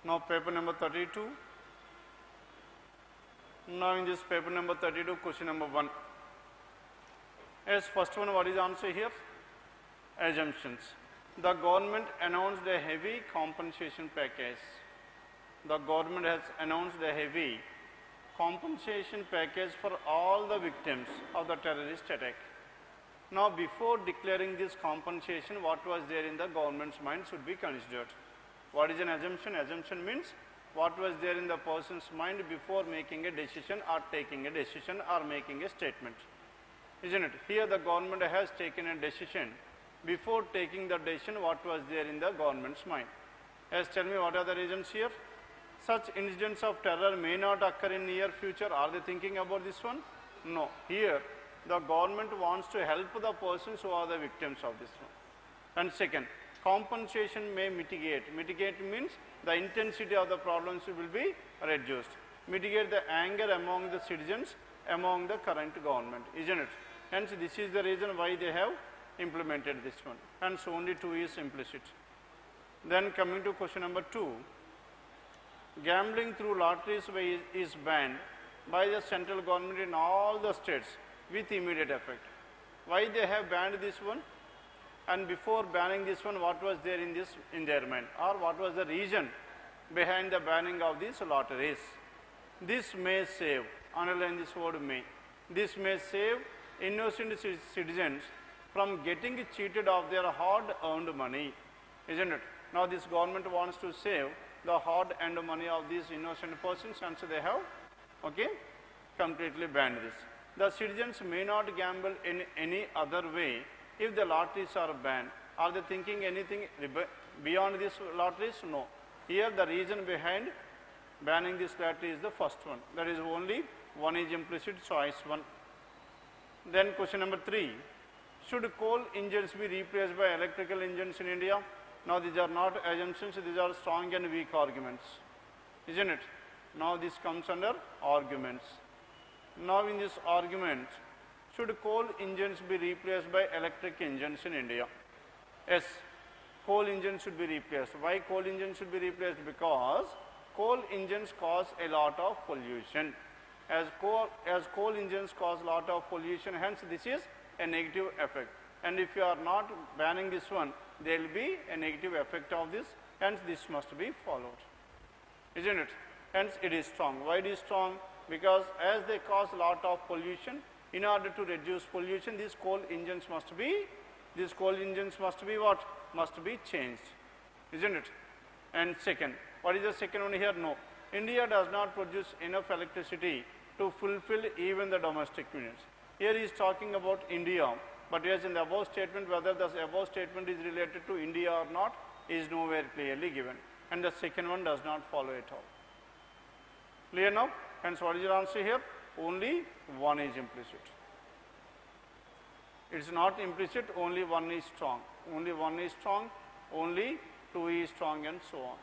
Now paper number 32. Now in this paper number 32, question number 1. Yes, first one, what is the answer here? Assumptions. The government announced a heavy compensation package. The government has announced a heavy compensation package for all the victims of the terrorist attack. Now before declaring this compensation, what was there in the government's mind should be considered. What is an assumption? Assumption means what was there in the person's mind before making a decision or taking a decision or making a statement. Isn't it? Here the government has taken a decision. Before taking the decision, what was there in the government's mind? Yes, tell me what are the reasons here? Such incidents of terror may not occur in near future. Are they thinking about this one? No. Here the government wants to help the persons who are the victims of this one. And second, compensation may mitigate. Mitigate means the intensity of the problems will be reduced. Mitigate the anger among the citizens, among the current government, isn't it? Hence this is the reason why they have implemented this one. Hence only 2 is implicit. Then coming to question number 2. Gambling through lotteries is banned by the central government in all the states with immediate effect. Why they have banned this one? And before banning this one, what was there in their mind, or what was the reason behind the banning of these lotteries? This may save, underline this word may, this may save innocent citizens from getting cheated of their hard earned money, isn't it? Now this government wants to save the hard earned money of these innocent persons, and so they have completely banned this. The citizens may not gamble in any other way if the lotteries are banned. Are they thinking anything beyond these lotteries? No. Here the reason behind banning this lottery is the first one. That is only 1 is implicit, choice 1. Then question number 3. Should coal engines be replaced by electrical engines in India? Now these are not assumptions, these are strong and weak arguments, isn't it? Now this comes under arguments. Now in this argument, should coal engines be replaced by electric engines in India? Yes, coal engines should be replaced. Why coal engines should be replaced? Because coal engines cause a lot of pollution. As coal engines cause a lot of pollution, hence this is a negative effect. And if you are not banning this one, there will be a negative effect of this, hence this must be followed, isn't it? Hence it is strong. Why it is strong? Because as they cause a lot of pollution, in order to reduce pollution, these coal engines must be what? Must be changed, isn't it? And second, what is the second one here? No. India does not produce enough electricity to fulfill even the domestic needs. Here he is talking about India, but yes, in the above statement, whether the above statement is related to India or not is nowhere clearly given, and the second one does not follow at all. Clear now? Hence what is your answer here? Only 1 is implicit. It is not implicit, only 1 is strong. Only 1 is strong, only 2 is strong, and so on.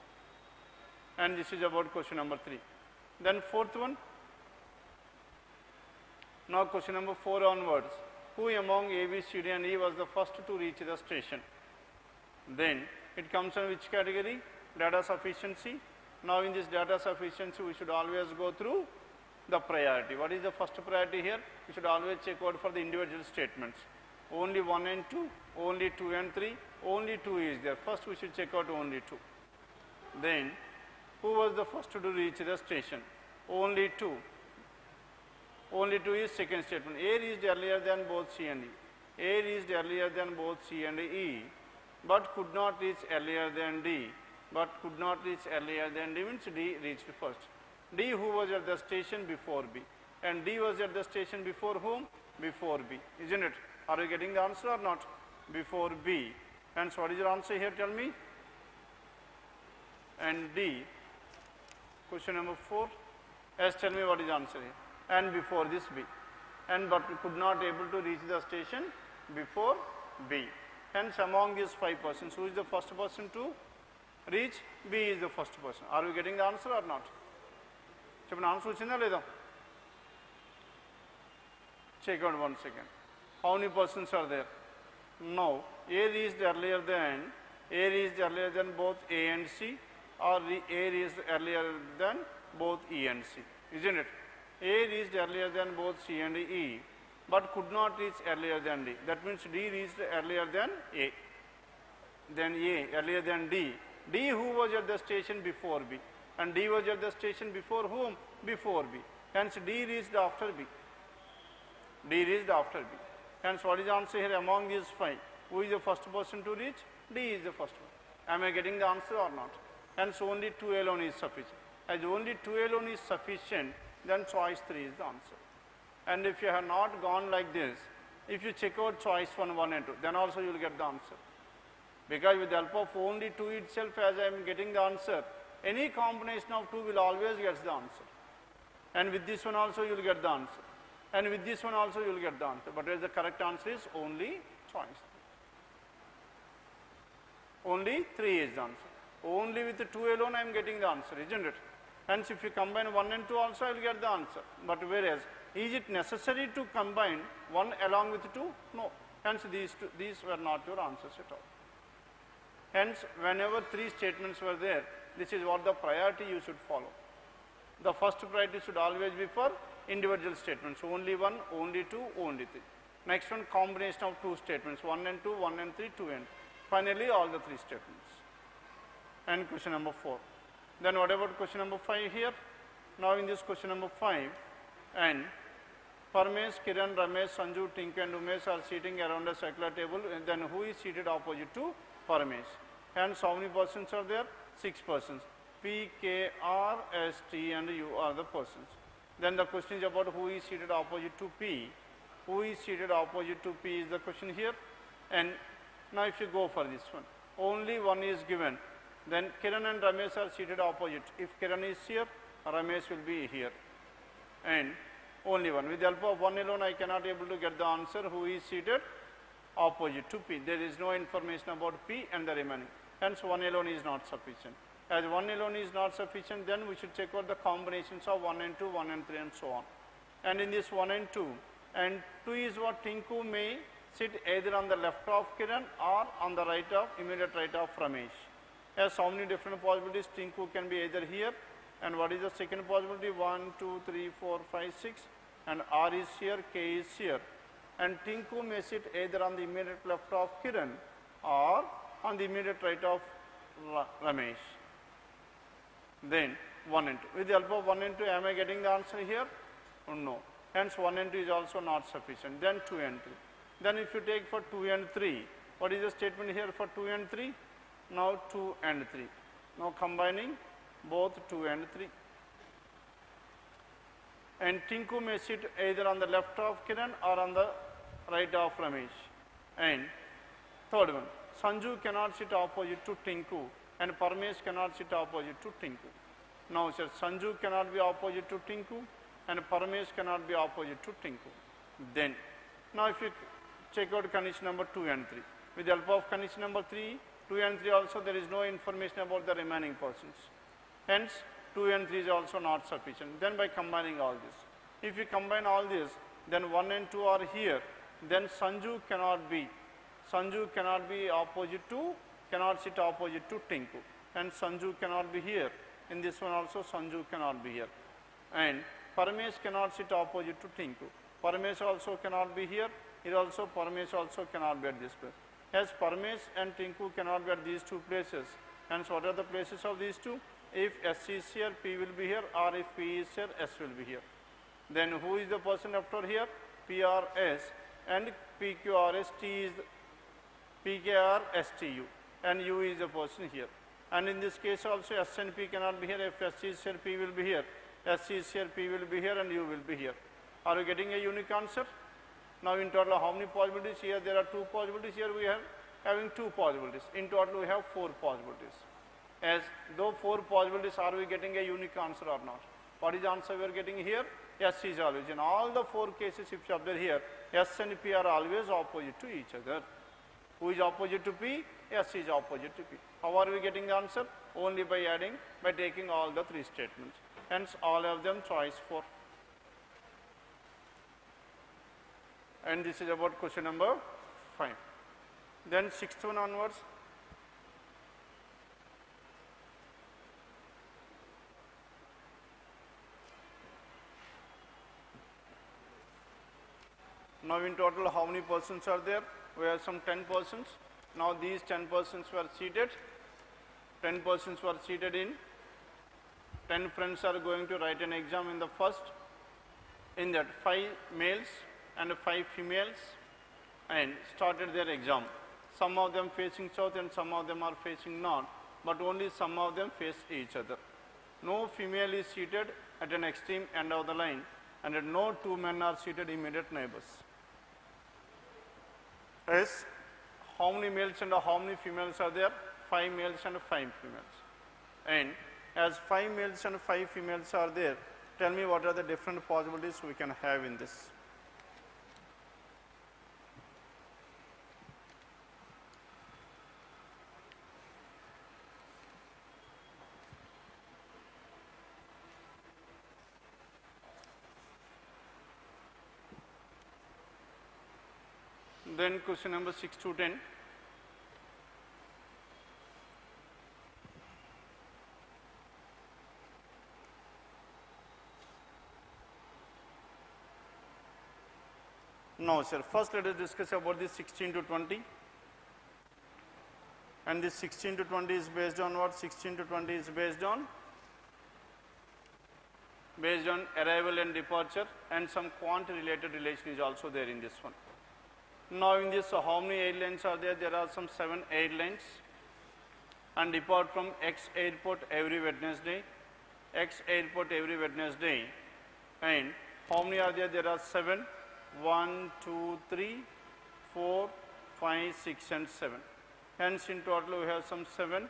And this is about question number 3. Then fourth one. Now question number 4 onwards. Who among A, B, C, D and E was the first to reach the station? Then it comes in which category? Data sufficiency. Now in this data sufficiency, we should always go through the priority. What is the first priority here? We should always check out for the individual statements. Only 1 and 2, only 2 and 3, only 2 is there. First we should check out only 2. Then who was the first to reach the station? Only 2. Only 2 is second statement. A reached earlier than both C and E. A reached earlier than both C and E, but could not reach earlier than D. But could not reach earlier than D means D reached first. D who was at the station before B. And D was at the station before whom? Before B. Isn't it? Are you getting the answer or not? Before B. Hence what is your answer here? Tell me. And D. Question number 4. Yes, tell me what is the answer here. And before this B. And but could not able to reach the station before B. Hence among these 5 persons, who is the first person to reach? B is the first person. Are you getting the answer or not? Cheppan answer vachinda leda? Check out 1 second. How many persons are there? Now A reached earlier than both A and C, or A reached earlier than both E and C, isn't it? A reached earlier than both C and E, but could not reach earlier than D. That means D reached earlier than A, earlier than D. D who was at the station before B, and D was at the station before whom? Before B. Hence D reached after B. D reached after B. Hence what is the answer here among these 5? Who is the first person to reach? D is the first one. Am I getting the answer or not? Hence only 2 alone is sufficient. As only 2 alone is sufficient, then choice 3 is the answer. And if you have not gone like this, if you check out choice 1, 1 and 2, then also you will get the answer. Because with the help of only 2 itself, as I am getting the answer, any combination of 2 will always get the answer. And with this one also you will get the answer. And with this one also you will get the answer. But the correct answer is only choice 3. Only 3 is the answer. Only with the 2 alone I am getting the answer, isn't it? Hence if you combine 1 and 2 also I will get the answer. But whereas, is it necessary to combine 1 along with 2? No. Hence these were not your answers at all. Hence whenever 3 statements were there, this is what the priority you should follow. The first priority should always be for individual statements. Only 1, only 2, only 3. Next one, combination of 2 statements. 1 and 2, 1 and 3, 2 and 3. Finally all the 3 statements. And question number 4. Then what about question number 5 here? Now in this question number 5, and Parmesh, Kiran, Ramesh, Sanju, Tinku and Umesh are sitting around a circular table, and then who is seated opposite to Parmesh? Hence how many persons are there? 6 persons. P, K, R, S, T and U are the persons. Then the question is about who is seated opposite to P. Who is seated opposite to P is the question here. And now if you go for this one, only one is given. Then Kiran and Ramesh are seated opposite. If Kiran is here, Ramesh will be here. And only one. With the help of 1 alone, I cannot able to get the answer who is seated opposite to P. There is no information about P and the remaining. Hence 1 alone is not sufficient. As 1 alone is not sufficient, then we should check out the combinations of 1 and 2, 1 and 3 and so on. And in this 1 and 2, and 2 is what Tinku may sit either on the left of Kiran or on the right of, immediate right of Ramesh. As how many different possibilities? Tinku can be either here, and what is the second possibility? 1, 2, 3, 4, 5, 6, and R is here, K is here. And Tinku may sit either on the immediate left of Kiran or on the immediate right of Ramesh. Then 1 and 2. With the help of 1 and 2, am I getting the answer here? No. Hence 1 and 2 is also not sufficient. Then 2 and 3. Then if you take for 2 and 3, what is the statement here for 2 and 3? Now 2 and 3. Now combining both 2 and 3. And Tinku may sit either on the left of Kiran or on the right of Ramesh. And third one, Sanju cannot sit opposite to Tinku and Parmesh cannot sit opposite to Tinku. Now sir, Sanju cannot be opposite to Tinku and Parmesh cannot be opposite to Tinku. Then, now if you check out condition number 2 and 3. With the help of condition number 3, 2 and 3 also there is no information about the remaining persons. Hence, 2 and 3 is also not sufficient. Then by combining all this. If you combine all this, then 1 and 2 are here. Then Sanju cannot be opposite to, cannot sit opposite to Tinku. And Sanju cannot be here. In this one also Sanju cannot be here. And Parmesh cannot sit opposite to Tinku. Parmesh also cannot be here. Here also Parmesh also cannot be at this place. As Parmesh and Tinku cannot be at these 2 places. Hence what are the places of these 2? If S is here, P will be here, or if P is here, S will be here. Then who is the person left over here? P R S and P Q R S, T is P K R S T U, and U is the person here. And in this case also S and P cannot be here. If S is here, P will be here. S is here, P will be here, and U will be here. Are you getting a unique answer? Now in total how many possibilities? Here there are 2 possibilities. Here we are having 2 possibilities. In total we have 4 possibilities. As though 4 possibilities, are we getting a unique answer or not? What is the answer we are getting here? S is always. In all the 4 cases, if you observe here, S and P are always opposite to each other. Who is opposite to P? S is opposite to P. How are we getting the answer? Only by adding, by taking all the 3 statements. Hence all of them choice 4. And this is about question number 5. Then 6th one onwards. Now in total how many persons are there? We have some 10 persons. Now these 10 persons were seated. 10 persons were seated in. 10 friends are going to write an exam in the first. In that 5 males and 5 females and started their exam. Some of them facing south and some of them are facing north, but only some of them face each other. No female is seated at an extreme end of the line and no 2 men are seated immediate neighbors. As how many males and how many females are there? 5 males and 5 females. And as 5 males and 5 females are there, tell me what are the different possibilities we can have in this. Then question number 6 to 10. No, sir. First, let us discuss about this 16 to 20. And this 16 to 20 is based on what? 16 to 20 is based on arrival and departure, and some quantity-related relation is also there in this one. Now, in this, how many airlines are there? There are some 7 airlines, and depart from X airport every Wednesday. X airport every Wednesday. And how many are there? There are 7. 1, 2, 3, 4, 5, 6 and 7. Hence, in total we have some 7.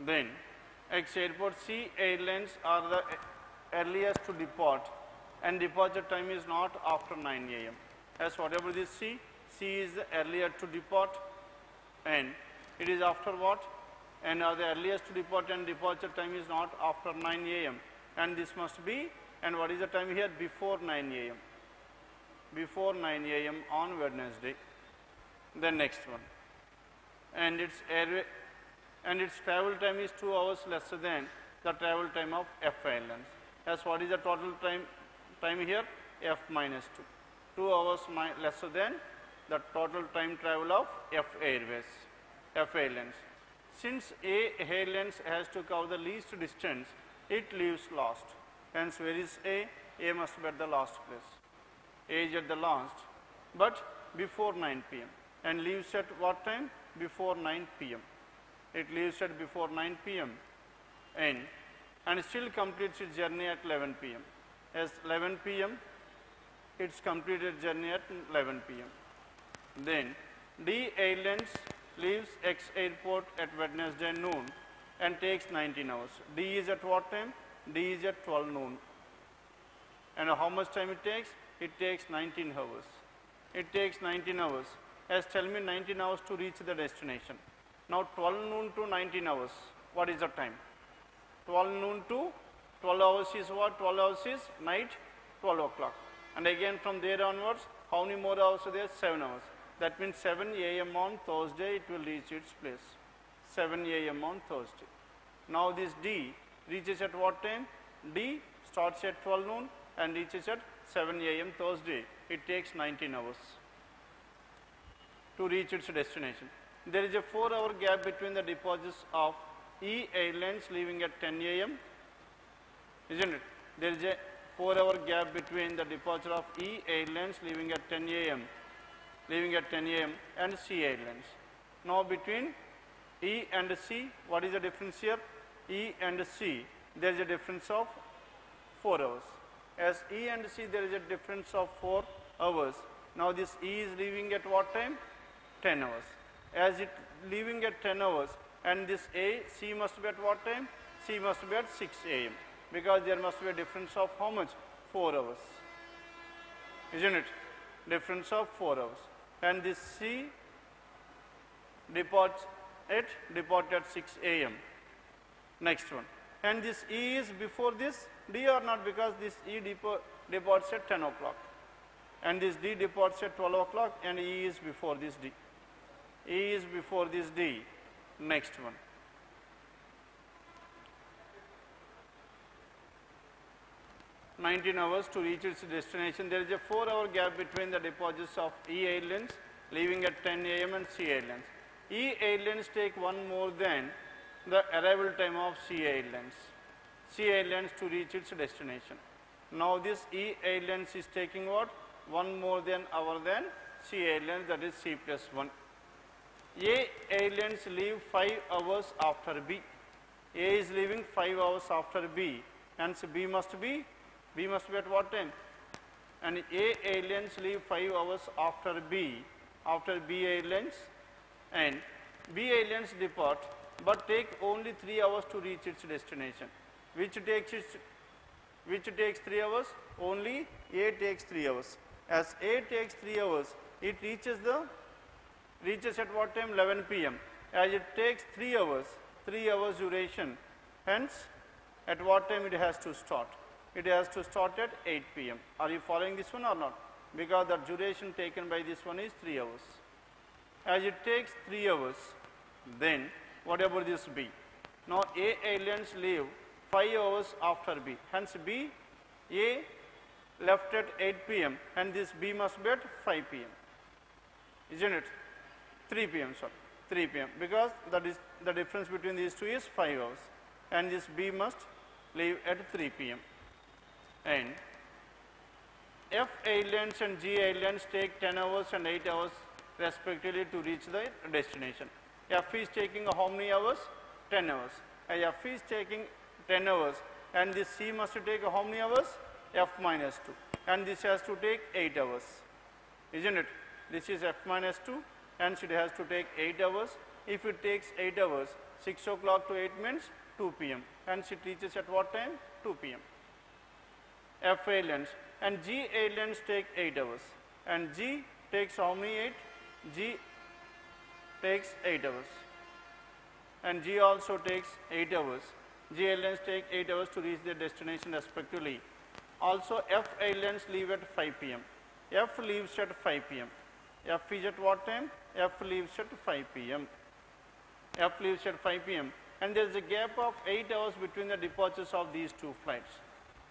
Then X airport, C airlines are the earliest to depart and departure time is not after 9 a.m. As whatever this C is the earlier to depart and it is after what? And the earliest to depart and departure time is not after 9 a.m. and this must be, and what is the time here? Before 9 a.m. Before 9 a.m. on Wednesday. The next one. And its travel time is 2 hours lesser than the travel time of F airlines. As what is the total time here? F minus 2. 2 hours lesser than the total time travel of F airlines. Since A airlines has to cover the least distance, it leaves last. Hence, where is A? A must be at the last place. A is at the last, but before 9 p.m. and leaves at what time? Before 9 p.m. It leaves at before 9 p.m. and still completes its journey at 11 p.m. As 11 p.m. its completed journey at 11 p.m. Then D airlines leaves X airport at Wednesday noon and takes 19 hours. D is at what time? D is at 12 noon. And how much time it takes? It takes 19 hours. It takes 19 hours. As tell me 19 hours to reach the destination. Now 12 noon to 19 hours, what is the time? 12 noon to 12 hours is what? 12 hours is night, 12 o'clock. And again from there onwards, how many more hours are there? 7 hours. That means 7 a.m. on Thursday it will reach its place. 7 a.m. on Thursday. Now this D reaches at what time? D starts at 12 noon and reaches at 7 a.m. Thursday. It takes 19 hours to reach its destination. There is a 4-hour gap between the departures of E airlines leaving at 10 a.m. Isn't it? There is a 4-hour gap between the departure of E airlines leaving at 10 a.m. And C airlines. Now between E and C, what is the difference here? E and C, there is a difference of 4 hours. As E and C, there is a difference of 4 hours. Now this E is leaving at what time? 10 hours. As it leaving at 10 hours and this C must be at what time? C must be at 6 a.m. because there must be a difference of how much? 4 hours. Isn't it? Difference of 4 hours. And this C departs at 6 a.m. Next one. And this E is before this D or not, because this E departs at 10 o'clock. And this D departs at 12 o'clock and E is before this D. E is before this D. Next one. $19 to reach its destination. There is a 4-hour gap between the departures of E airlines leaving at 10 a.m. and C airlines. E airlines take one more than the arrival time of C airlines. C airlines to reach its destination. Now this E airlines is taking what? One more than hour than C airlines, that is C plus 1. A airlines leave 5 hours after B. A is leaving 5 hours after B, and so B must be at what time? And A airlines leave 5 hours after B airlines, and B airlines depart but take only 3 hours to reach its destination. Which takes 3 hours? Only A takes 3 hours. As A takes 3 hours, it reaches at what time? 11 p.m. As it takes 3 hours duration, hence at what time it has to start? It has to start at 8 p.m. Are you following this one or not? Because the duration taken by this one is 3 hours. As it takes 3 hours, then what about this B? Now A airlines leave 5 hours after B. Hence A left at 8 p.m. and this B must be at 5 p.m. Isn't it? 3 p.m. sorry. 3 p.m. because that is the difference between these two is 5 hours, and this B must leave at 3 p.m. And F airlines and G airlines take 10 hours and 8 hours respectively to reach the destination. F is taking how many hours? 10 hours. F is taking 10 hours, and this C must take how many hours? F minus 2, and this has to take 8 hours. Isn't it? This is F minus 2, and it has to take 8 hours. If it takes 8 hours, 6 o'clock to 8 means 2 p.m. Hence it reaches at what time? 2 p.m. F airlines and G airlines take 8 hours, and G takes how many 8? G takes 8 hours, and G also takes 8 hours. G airlines take 8 hours to reach their destination respectively. Also F airlines leave at 5 p.m. F leaves at 5 p.m. F is at what time? F leaves at 5 p.m. F leaves at 5 p.m. and there is a gap of 8 hours between the departures of these two flights.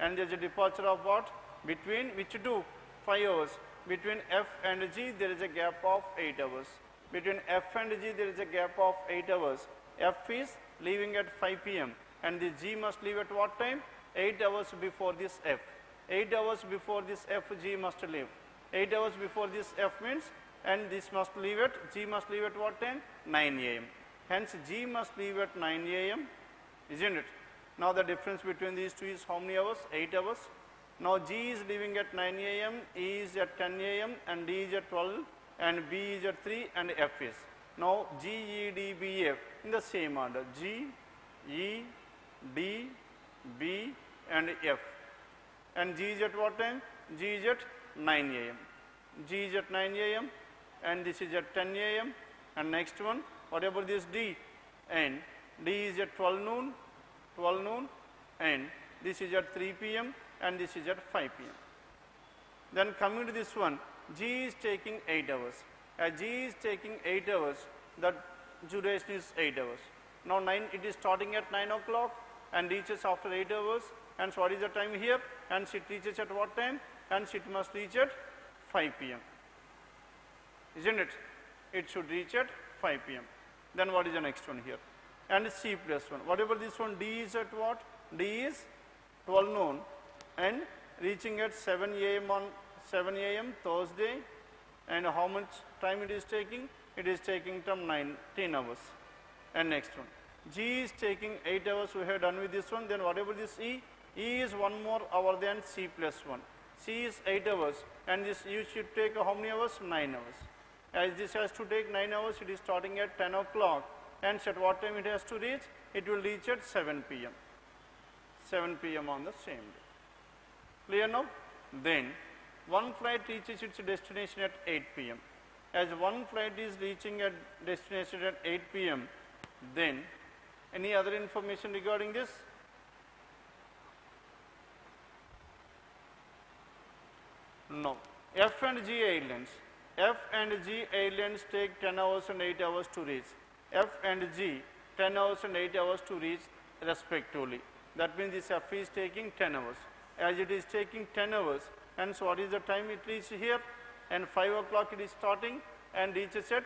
And there is a departure of what? Between which two? 5 hours. Between F and G there is a gap of 8 hours. Between F and G there is a gap of 8 hours. F is leaving at 5 p.m. and the G must leave at what time? 8 hours before this F. 8 hours before this F, G must leave. 8 hours before this F means, and this must leave at, G must leave at what time? 9 a.m. Hence G must leave at 9 a.m. Isn't it? Now the difference between these two is how many hours? 8 hours. Now G is leaving at 9 a.m., E is at 10 a.m. and D is at 12 and B is at 3 and F is. Now G, E, D, B, F in the same order. G, E, D, B and F. And G is at what time? G is at 9 a.m. G is at 9 a.m. and this is at 10 a.m. and next one, what about this D? And D is at 12 noon and this is at 3 p.m. and this is at 5 p.m. Then coming to this one, G is taking 8 hours. As G is taking 8 hours, the duration is 8 hours. Now it is starting at 9 o'clock and reaches after 8 hours. And so what is the time here? And it reaches at what time? And it must reach at 5 p.m. Isn't it? It should reach at 5 p.m. Then what is the next one here? And C plus 1. Whatever this one, D is at what? D is 12 noon and reaching at 7 a.m. on 7 a.m. Thursday. And how much time it is taking? It is taking from 19 hours. And next one. G is taking 8 hours. We have done with this one. Then whatever this E, E is 1 more hour than C plus 1. C is 8 hours and this you should take how many hours? 9 hours. As this has to take 9 hours, it is starting at 10 o'clock and at what time it has to reach? It will reach at 7 p.m. 7 p.m. on the same day. Clear now? Then one flight reaches its destination at 8 p.m. As one flight is reaching at destination at 8 p.m., then any other information regarding this? No. F and G airlines. F and G airlines take 10 hours and 8 hours to reach. F and G 10 hours and 8 hours to reach respectively. That means this F is taking 10 hours. As it is taking 10 hours, and so what is the time it reaches here? And 5 o'clock it is starting and reaches at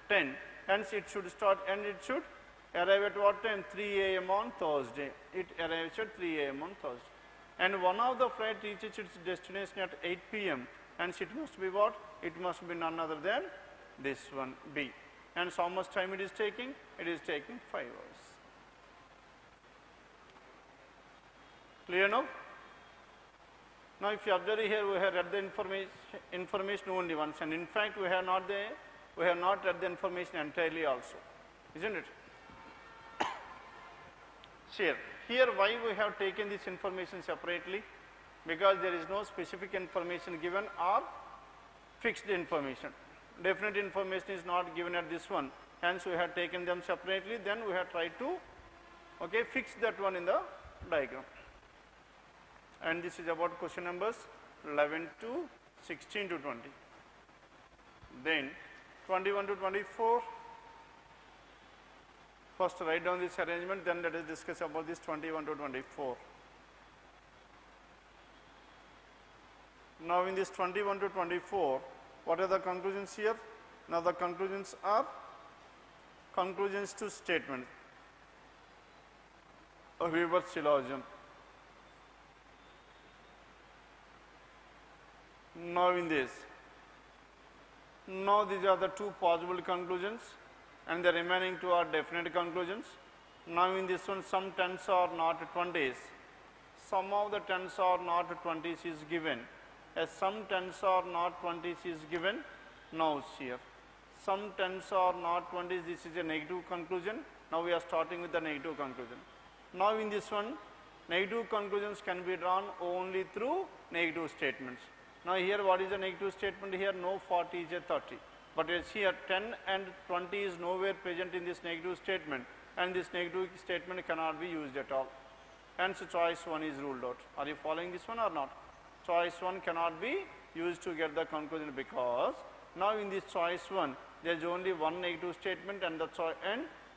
10. Hence it should start and it should arrive at what time? 3 a.m. on Thursday. It arrives at 3 a.m. on Thursday. And one of the flight reaches its destination at 8 p.m. Hence it must be what? It must be none other than this one, B. And so how much time it is taking? It is taking 5 hours. Clear now? Now if you observe here, we have read the information only once, and in fact we have not read the information entirely also, isn't it? Here why we have taken this information separately? Because there is no specific information given or fixed information. Definite information is not given at this one, hence we have taken them separately. Then we have tried to fix that one in the diagram. And this is about question numbers 11 to 16 to 20. Then 21 to 24. First write down this arrangement, then let us discuss about this 21 to 24. Now in this 21 to 24, what are the conclusions here? Now the conclusions are conclusions to statement. A Weber syllogism. Now in this, now these are the two possible conclusions, and the remaining two are definite conclusions. Now in this one, some tens are not 20s. Some of the tens are not 20s is given. As some tens are not 20s is given. Now here, some tens are not 20s, this is a negative conclusion. Now we are starting with the negative conclusion. Now in this one, negative conclusions can be drawn only through negative statements. Now here what is the negative statement here? No 40 is a 30. But as here 10 and 20 is nowhere present in this negative statement, and this negative statement cannot be used at all. Hence choice 1 is ruled out. Are you following this one or not? Choice 1 cannot be used to get the conclusion, because now in this choice 1 there is only one negative statement, and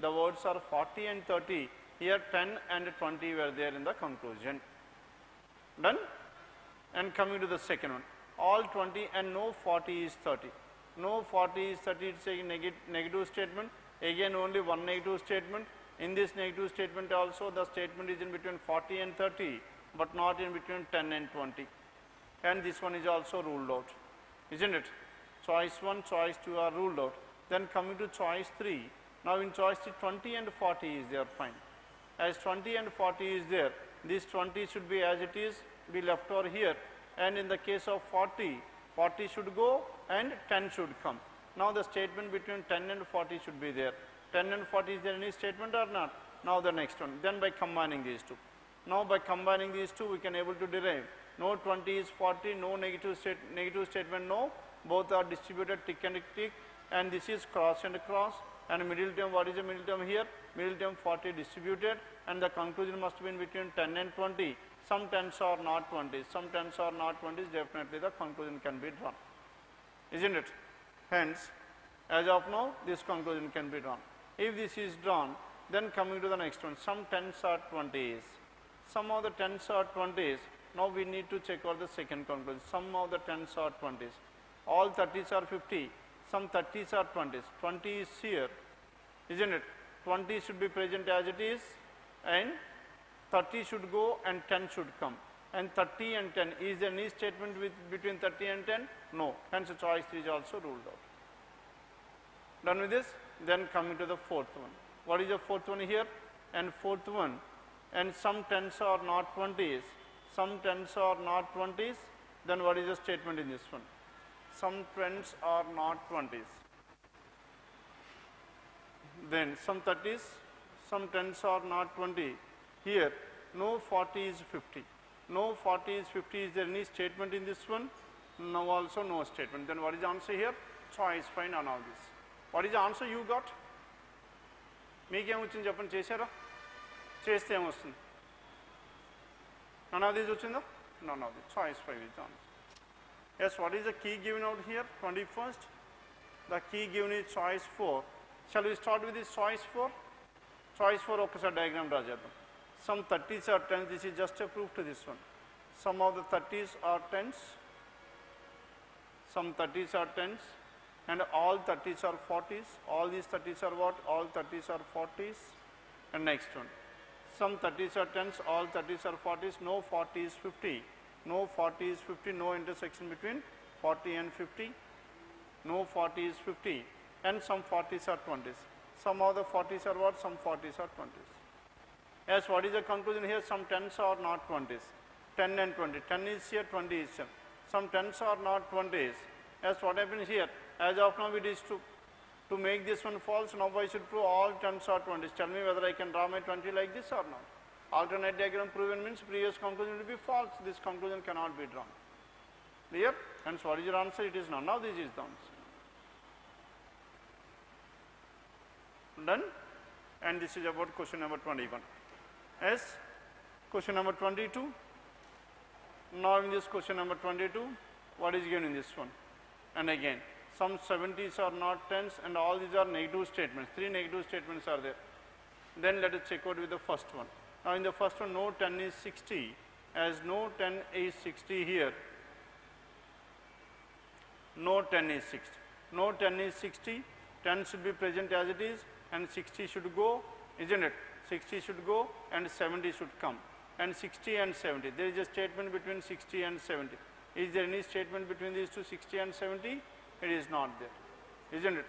the words are 40 and 30. Here 10 and 20 were there in the conclusion. Done? And coming to the second one, all 20 and no 40 is 30. No 40 is 30, it's a negative statement. Again only one negative statement. In this negative statement also the statement is in between 40 and 30, but not in between 10 and 20. And this one is also ruled out, isn't it? Choice 1, choice 2 are ruled out. Then coming to choice 3. Now in choice 3, 20 and 40 is there, fine. As 20 and 40 is there, this 20 should be as it is, be left over here. And in the case of 40, 40 should go and 10 should come. Now the statement between 10 and 40 should be there. 10 and 40, is there any statement or not? Now the next one. Then by combining these two. Now by combining these two, we can able to derive. No 20 is 40, no negative statement, no. Both are distributed tick and tick, and this is cross and cross. And middle term, what is the middle term here? Middle term 40 distributed, and the conclusion must be in between 10 and 20. Some tens are not 20s, some tens are not 20s, definitely the conclusion can be drawn, isn't it? Hence, as of now, this conclusion can be drawn. If this is drawn, then coming to the next one, some tens are 20s. Some of the tens are 20s. Now we need to check out the second conclusion. Some of the tens are 20s. All 30s are 50. Some 30s are 20s. 20 is here, isn't it? 20 should be present as it is, and 30 should go and 10 should come. And 30 and 10, is there any statement between 30 and 10? No. Hence choice 3 is also ruled out. Done with this? Then coming to the fourth one. What is the fourth one here? And fourth one, and some tens are not 20s. Some tens are not 20s. Then what is the statement in this one? Some tens are not 20s. Then some 30s, some tens are not 20. Here, no 40 is 50. No 40 is 50. Is there any statement in this one? No, also no statement. Then what is the answer here? Choice fine on all this. What is the answer you got? మీకేం వచ్చింది చెప్పండి, చేశారా? చేస్తే ఏమొస్తుంది? None of these వచ్చిందా? None of these. Choice 5 is the answer. Yes, what is the key given out here? 21st. The key given is choice 4. Shall we start with this choice 4? Choice 4 ఒకసారి diagram draw చేద్దాం. Some 30s are 10s, this is just a proof to this one. Some of the 30s are 10s, some 30s are 10s, and all 30s are 40s. All these 30s are what? All 30s are 40s. And next one. Some 30s are 10s, all 30s are 40s, no 40 is 50. No 40 is 50, no intersection between 40 and 50. No 40 is 50. And some 40s are 20s. Some of the 40s are what? Some 40s are 20s. Yes, what is the conclusion here? Some 10s are not 20s. 10 and 20. 10 is here, 20 is here. Some 10s are not 20s. Yes, what happens here? As of now, it is to make this one false. Now I should prove all 10s are 20s. Tell me whether I can draw my 20 like this or not. Alternate diagram proven means previous conclusion will be false. This conclusion cannot be drawn. Clear? Hence, what is your answer? It is not. Now this is the answer. Done? And this is about question number 21. Yes? Question number 22. Now in this question number 22, what is given in this one? And again, some 70s are not 10s and all these are negative statements. 3 negative statements are there. Then let us check out with the first one. Now in the first one, no 10 is 60. As no 10 is 60 here, no 10 is 60. No 10 is 60, 10 should be present as it is and 60 should go, isn't it? 60 should go and 70 should come. And 60 and 70, there is a statement between 60 and 70. Is there any statement between these two, 60 and 70? It is not there, isn't it?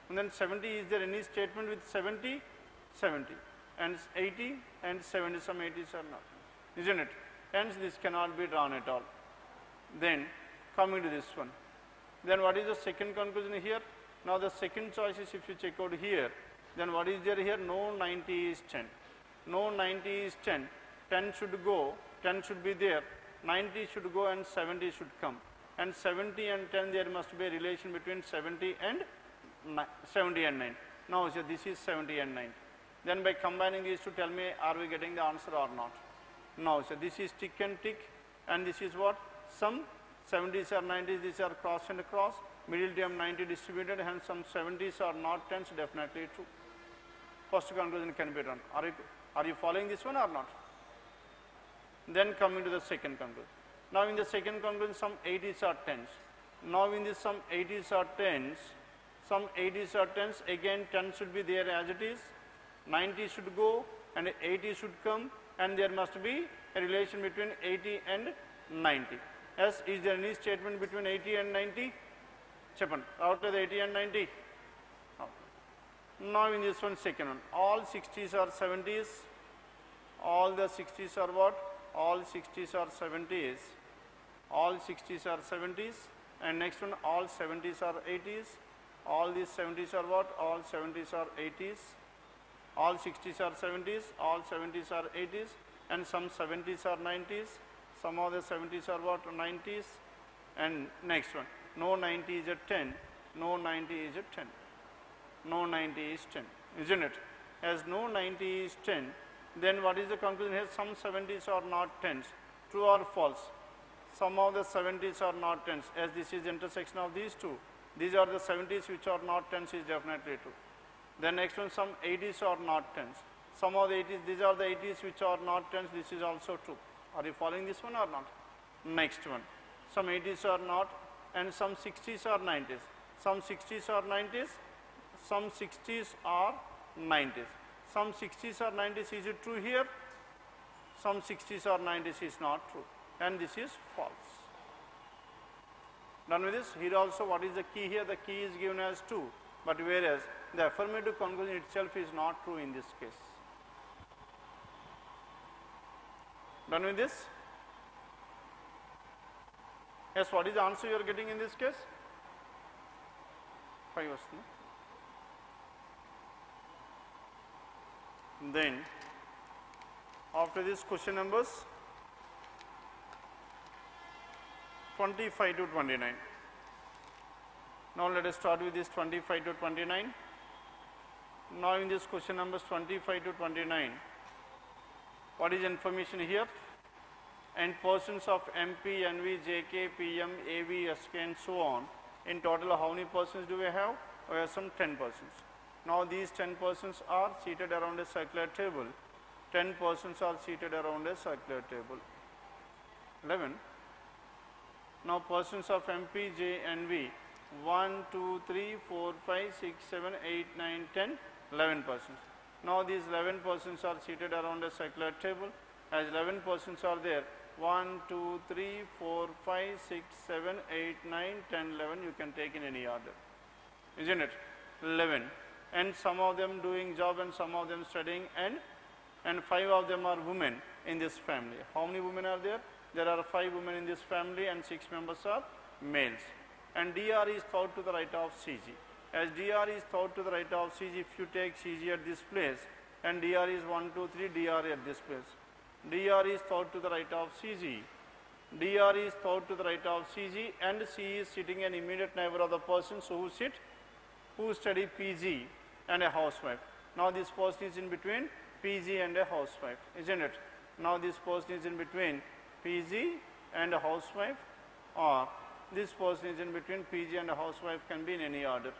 And then 70, is there any statement with 70? 70. And 80 and 70, some 80s are not, isn't it? Hence this cannot be drawn at all. Then coming to this one. Then what is the second conclusion here? Now the second choice is, if you check out here, then what is there here? No 90 is 10. No 90 is 10. 10 should go, 10 should be there, 90 should go and 70 should come. And 70 and 10, there must be a relation between 70 and 90. Now, so this is 70 and 90. Then by combining these two, tell me, are we getting the answer or not? Now, so this is tick and tick, and this is what? Some 70s are 90s, these are cross and cross, middle term 90 distributed, hence some 70s are not 10s, definitely true. First conclusion can be drawn. Are you following this one or not? Then coming to the second conclusion. Now in the second conclusion, some 80s are 10s. Now in this some 80s are 10s, some 80s are 10s, again 10 should be there as it is, 90 should go and 80 should come, and there must be a relation between 80 and 90. Yes, is there any statement between 80 and 90? Cheppan, out of the 80 and 90? No. Now in this one, second one, all 60s are 70s, all the 60s are what? All 60s are 70s, all 60s are 70s, and next one, all 70s are 80s, all these 70s are what? All 70s are 80s, all 60s are 70s, all 70s are 80s, and some 70s are 90s, some of the 70s are what? 90s, and next one, no 90 is at 10, no 90 is at 10, no 90 is 10, isn't it? As no 90 is 10, then what is the conclusion here? Some 70s are not 10s. True or false? Some of the 70s are not 10s. As this is intersection of these two. These are the 70s which are not 10s is definitely true. Then next one, some 80s are not 10s. Some of the 80s, these are the 80s which are not 10s. This is also true. Are you following this one or not? Next one. Some 80s are not, and some 60s are 90s. Some 60s are 90s. Some 60s are 90s. Some 60s or 90s, is it true here? Some 60s or 90s is not true, and this is false. Done with this? Here also, what is the key here? The key is given as 2, but whereas the affirmative conclusion itself is not true in this case. Done with this? Yes, what is the answer you are getting in this case? 5 was, no? Then after this, question numbers 25 to 29. Now let us start with this 25 to 29. Now in this question numbers 25 to 29, what is information here? And persons of MP, NV, JK, PM, AV, SK and so on In total, how many persons do we have? We have some 10 persons. Now these 10 persons are seated around a circular table. 10 persons are seated around a circular table. 11. Now persons of MP, J and V. 1, 2, 3, 4, 5, 6, 7, 8, 9, 10, 11 persons. Now these 11 persons are seated around a circular table. As 11 persons are there, 1, 2, 3, 4, 5, 6, 7, 8, 9, 10, 11, you can take in any order. Isn't it? 11. And some of them doing job and some of them studying, and 5 of them are women in this family. How many women are there? There are 5 women in this family and 6 members are males. And DR is thought to the right of CG. As DR is thought to the right of CG, if you take CG at this place, and DR is 1, 2, 3, DR at this place. DR is thought to the right of CG. DR is thought to the right of CG, and C is sitting an immediate neighbor of the persons who study PG and a housewife. Now this person is in between PG and a housewife, isn't it? Now this person is in between PG and a housewife, or this person is in between PG and a housewife, can be in any order.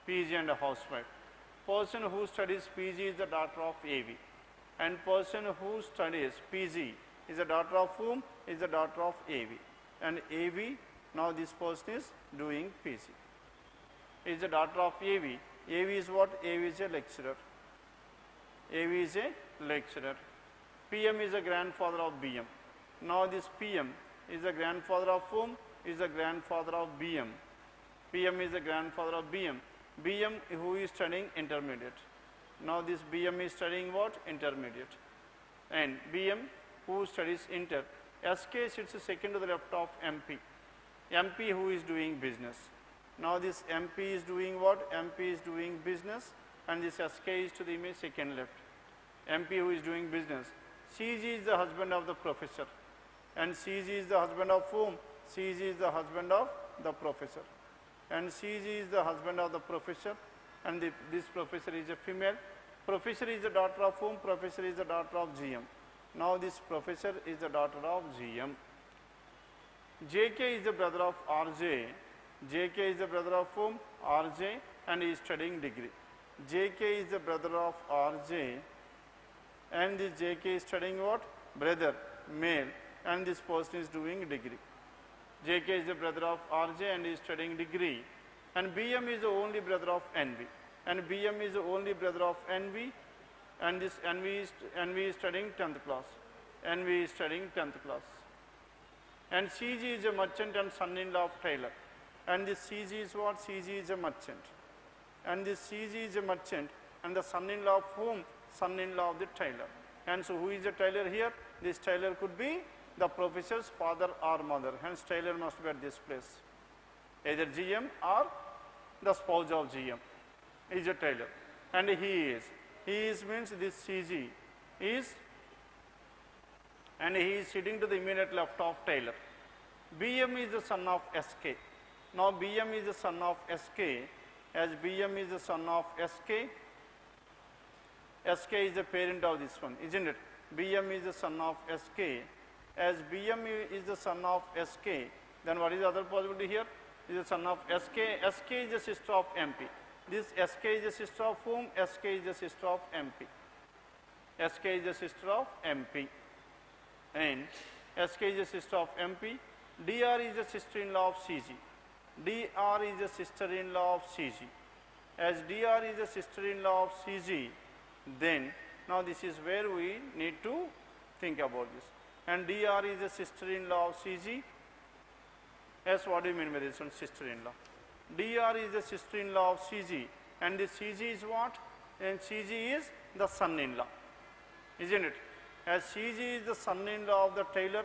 PG and a housewife. Person who studies PG is the daughter of AV. And person who studies PG is the daughter of whom? Is the daughter of AV. And AV, now this person is doing PG. Is the daughter of AV. AV is what? AV is a lecturer. AV is a lecturer. PM is the grandfather of BM. Now this PM is the grandfather of whom? Is the grandfather of BM. PM is the grandfather of BM. BM who is studying intermediate. Now this BM is studying what? Intermediate. And BM who studies inter. SK sits second to the left of MP. MP who is doing business. Now this MP is doing what? MP is doing business, and this SK is to the image second left. MP who is doing business. CG is the husband of the professor. And CG is the husband of whom? CG is the husband of the professor. And CG is the husband of the professor, and this professor is a female. Professor is the daughter of whom? Professor is the daughter of GM. Now this professor is the daughter of GM. JK is the brother of RJ. JK is the brother of whom? RJ, and he is studying degree. JK is the brother of RJ, and this JK is studying what? Brother, male, and this person is doing degree. JK is the brother of RJ and is studying degree. And BM is the only brother of NV. And BM is the only brother of NV, and this NV is studying 10th class. NV is studying 10th class. And CG is a merchant and son-in-law of tailor. And this CG is what? CG is a merchant. And this CG is a merchant, and the son-in-law of whom? Son-in-law of the tailor. And so who is the tailor here? This tailor could be the professor's father or mother. Hence tailor must be at this place. Either GM or the spouse of GM is a tailor. And he is means this CG is, and he is sitting to the immediate left of tailor. BM is the son of SK. Now BM is the son of SK. As BM is the son of SK, SK is the parent of this one, isn't it? BM is the son of SK. As BM is the son of SK, then what is the other possibility here? Is the son of SK. SK is the sister of MP. This SK is the sister of whom? SK is the sister of MP. SK is the sister of MP. And SK is the sister of MP. DR is the sister-in-law of CG. DR is the sister-in-law of CG. As DR is the sister-in-law of CG, then now this is where we need to think about this. And DR is the sister-in-law of CG. Yes, what do you mean by this one? Sister-in-law. DR is the sister-in-law of CG, and this CG is what? And CG is the son-in-law, isn't it? As CG is the son-in-law of the tailor,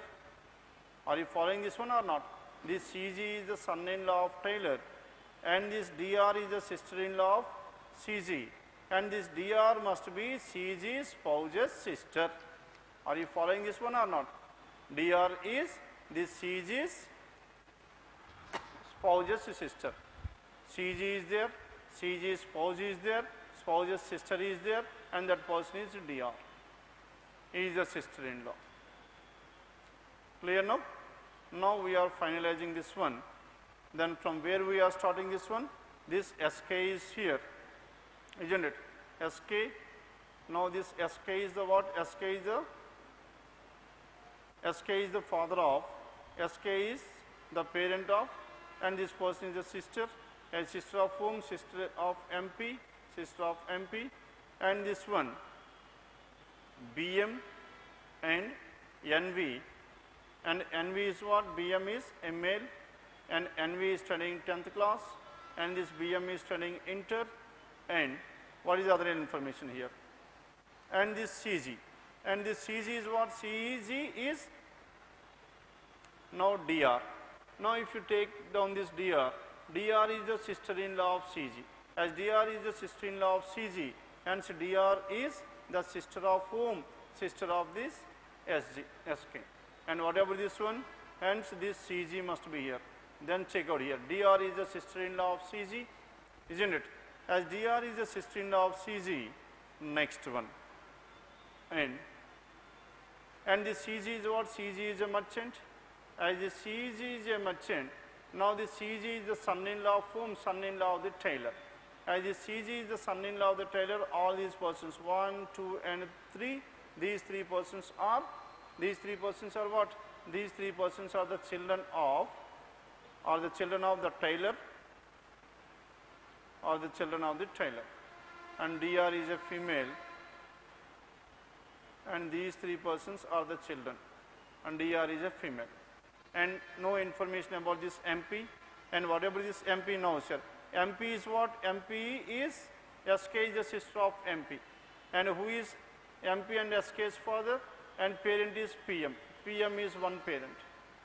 are you following this one or not? This CG is the son-in-law of tailor, and this DR is the sister-in-law of CG, and this DR must be CG's spouse's sister. Are you following this one or not? DR is this CG's spouse's sister. CG is there, CG's spouse is there, spouse's sister is there, and that person is DR. He is the sister-in-law. Clear now? Now we are finalizing this one. Then from where we are starting this one? This SK is here, isn't it? SK, now this SK is the what? SK is the father of, SK is the parent of, and this person is a sister of whom? Sister of MP, and this one BM and NV, and NV is what? BM is a male, and NV is studying 10th class, and this BM is studying inter, and what is the other information here? And this CG, and this CG is what? CG is now DR. Now if you take down this DR, DR is the sister-in-law of CG. As DR is the sister-in-law of CG, hence DR is the sister of whom? Sister of this SK. And whatever this one, hence this CG must be here. Then check out here, DR is the sister-in-law of CG, isn't it? As DR is the sister-in-law of CG, next one. And this CG is what? CG is a merchant. As the CG is a merchant, now the CG is the son-in-law of whom? Son-in-law of the tailor. As the CG is the son-in-law of the tailor, all these persons, 1, 2, and 3, these three persons are what? These three persons are the children of, the tailor, and DR is a female, and these three persons are the children, and DR is a female. And no information about this MP, and whatever this MP knows, sir. MP is what? MP is, SK is the sister of MP, and who is MP and SK's father, and parent is PM. PM is one parent,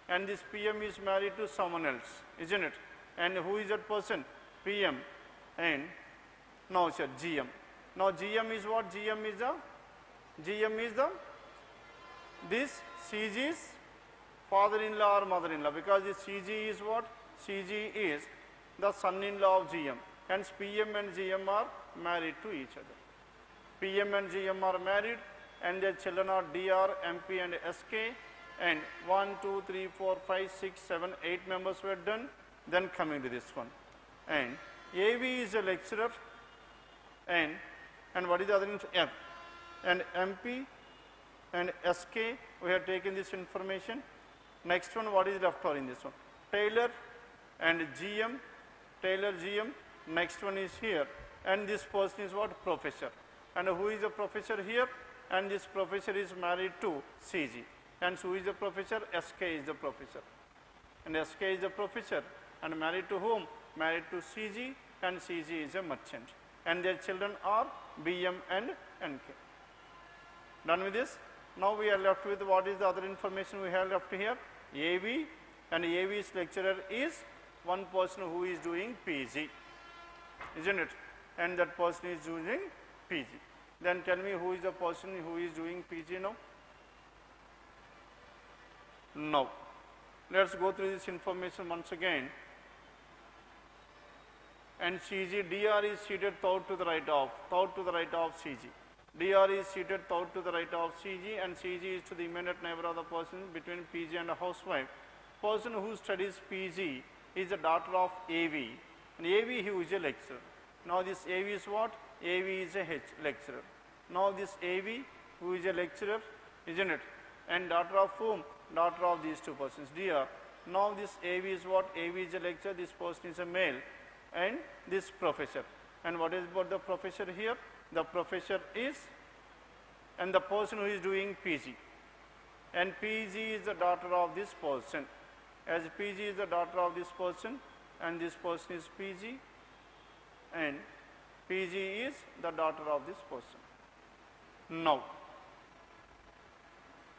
and this PM is married to someone else, isn't it? And who is that person? PM, and now sir, GM. Now GM is what? GM is the this CG's father-in-law or mother-in-law, because this CG is what? CG is the son-in-law of GM, hence PM and GM are married to each other. PM and GM are married, and their children are DR, MP, and SK, and 1, 2, 3, 4, 5, 6, 7, 8 members were done. Then coming to this one, and AV is a lecturer, and what is the other? F, and MP and SK, we have taken this information. Next one, what is left for in this one? Tailor and GM, Tailor GM, next one is here, and this person is what? Professor. And who is the professor here? And this professor is married to CG. And who is the professor? SK is the professor. And SK is the professor, and married to whom? Married to CG, and CG is a merchant. And their children are BM and NK. Done with this? Now we are left with what is the other information we have left here? AV, and AV's lecturer is one person who is doing PG, isn't it? And that person is doing PG. Then tell me, who is the person who is doing PG now? No. Let's go through this information once again. And CG, DR is seated third to the right of CG. DR is seated third to the right of CG, and CG is to the immediate neighbor of the person between PG and a housewife. Person who studies PG is the daughter of AV, and AV who is a lecturer. Now this AV is what? AV is a lecturer. Now this AV who is a lecturer, isn't it? And daughter of whom? Daughter of these two persons, DR. Now this AV is what? AV is a lecturer, this person is a male, and this professor. And what is about the professor here? The professor is, and the person who is doing PG. And PG is the daughter of this person. As PG is the daughter of this person, and this person is PG, and PG is the daughter of this person. Now,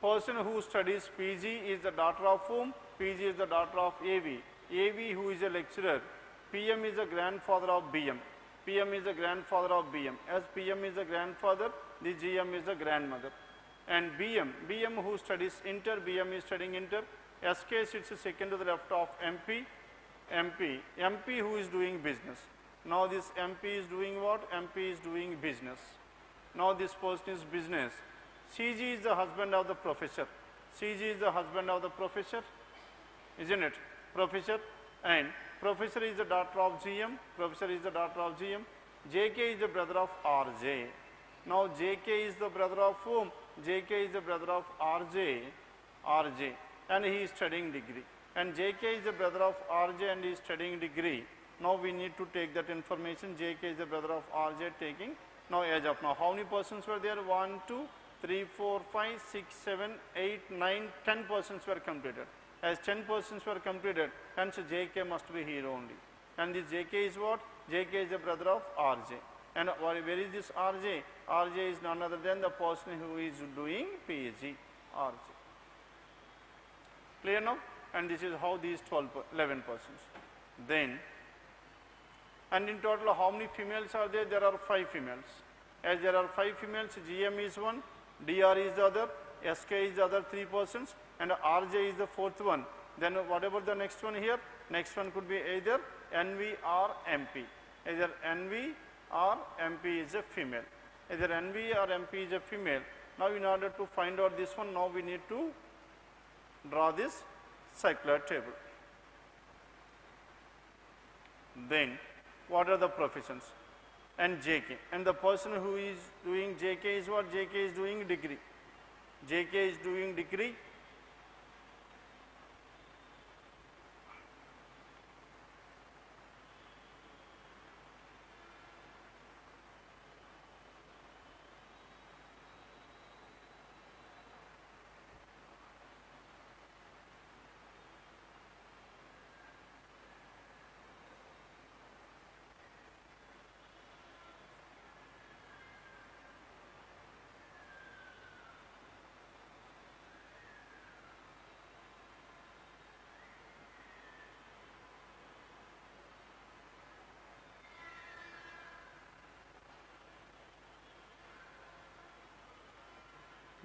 person who studies PG is the daughter of whom? PG is the daughter of AV. AV who is a lecturer. PM is the grandfather of BM. PM is the grandfather of BM. As PM is the grandfather, the GM is the grandmother. And BM who studies inter, BM is studying inter. SK sits second to the left of MP who is doing business. Now this MP is doing what? MP is doing business. Now this person is business. CG is the husband of the professor. CG is the husband of the professor, isn't it? Professor. And professor is the daughter of GM, professor is the daughter of GM, JK is the brother of RJ. Now JK is the brother of whom? JK is the brother of RJ, and he is studying degree. And JK is the brother of RJ and he is studying degree. Now we need to take that information. JK is the brother of RJ taking. Now as of now, how many persons were there? 1, 2, 3, 4, 5, 6, 7, 8, 9, 10 persons were completed. As 10 persons were completed, hence JK must be here only. And this JK is what? JK is the brother of RJ. And where is this RJ? RJ is none other than the person who is doing PhD, RJ. Clear now? And this is how these 11 persons. Then, and in total how many females are there? There are 5 females. As there are 5 females, GM is one, DR is the other, SK is the other 3 persons, and RJ is the 4th one. Then whatever the next one here, next one could be either NV or MP. Either NV or MP is a female. Either NV or MP is a female. Now in order to find out this one, now we need to draw this circular table. Then what are the professions? And JK. And the person who is doing JK is what? JK is doing degree. JK is doing degree.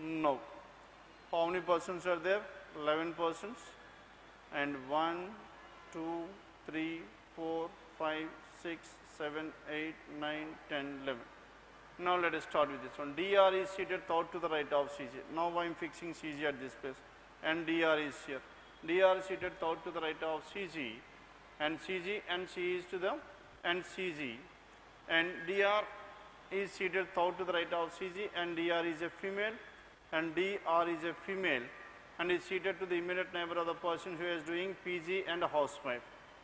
No. How many persons are there? 11 persons. And 1, 2, 3, 4, 5, 6, 7, 8, 9, 10, 11. Now let us start with this one. DR is seated out to the right of CG. Now I am fixing CG at this place. And DR is here. DR is seated out to the right of CG. And CG and C is to the and CG. And DR is seated out to the right of CG and DR is a female. And DR is a female and is seated to the immediate neighbor of the person who is doing PG and a housewife.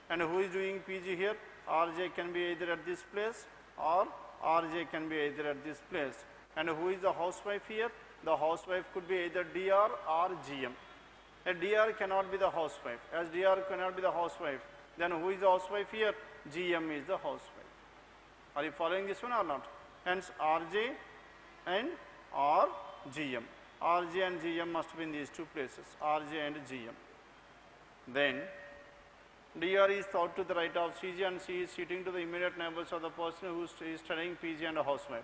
And who is doing PG here? RJ can be either at this place or RJ can be either at this place. And who is the housewife here? The housewife could be either DR or GM. A DR cannot be the housewife. As DR cannot be the housewife, then who is the housewife here? GM is the housewife. Are you following this one or not? Hence RJ and or GM. RJ and GM must be in these 2 places, RJ and GM. Then DR is thought to the right of CG and C is sitting to the immediate neighbors of the person who is studying PG and a housewife.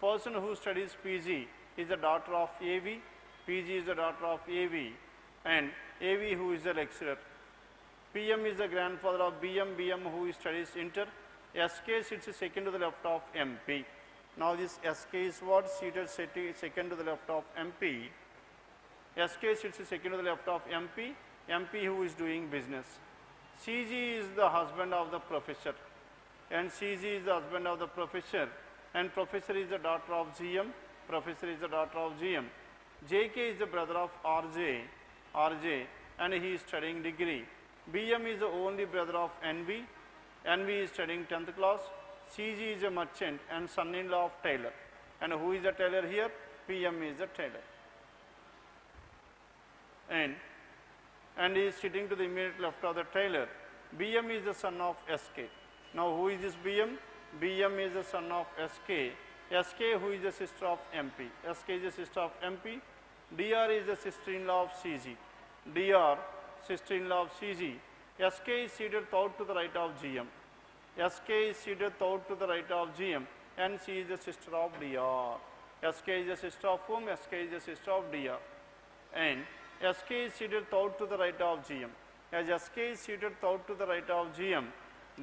Person who studies PG is the daughter of AV, PG is the daughter of AV, and AV who is the lecturer. PM is the grandfather of BM, BM who studies inter. SK sits second to the left of MP. Now this SK is what? Seated second to the left of MP. SK sits second to the left of MP, MP who is doing business. CG is the husband of the professor and CG is the husband of the professor and professor is the daughter of GM, professor is the daughter of GM. JK is the brother of RJ and he is studying degree. BM is the only brother of NV, NV is studying 10th class. CG is a merchant and son-in-law of tailor. And who is the tailor here? PM is the tailor. And he is sitting to the immediate left of the tailor. BM is the son of SK. Now who is this BM? BM is the son of SK. SK who is the sister of MP. SK is the sister of MP. DR is the sister-in-law of CG. DR, sister-in-law of CG. SK is seated out to the right of GM. SK is seated out to the right of GM and she is the sister of DR. SK is the sister of whom? SK is the sister of DR. And SK is seated out to the right of GM. As SK is seated out to the right of GM,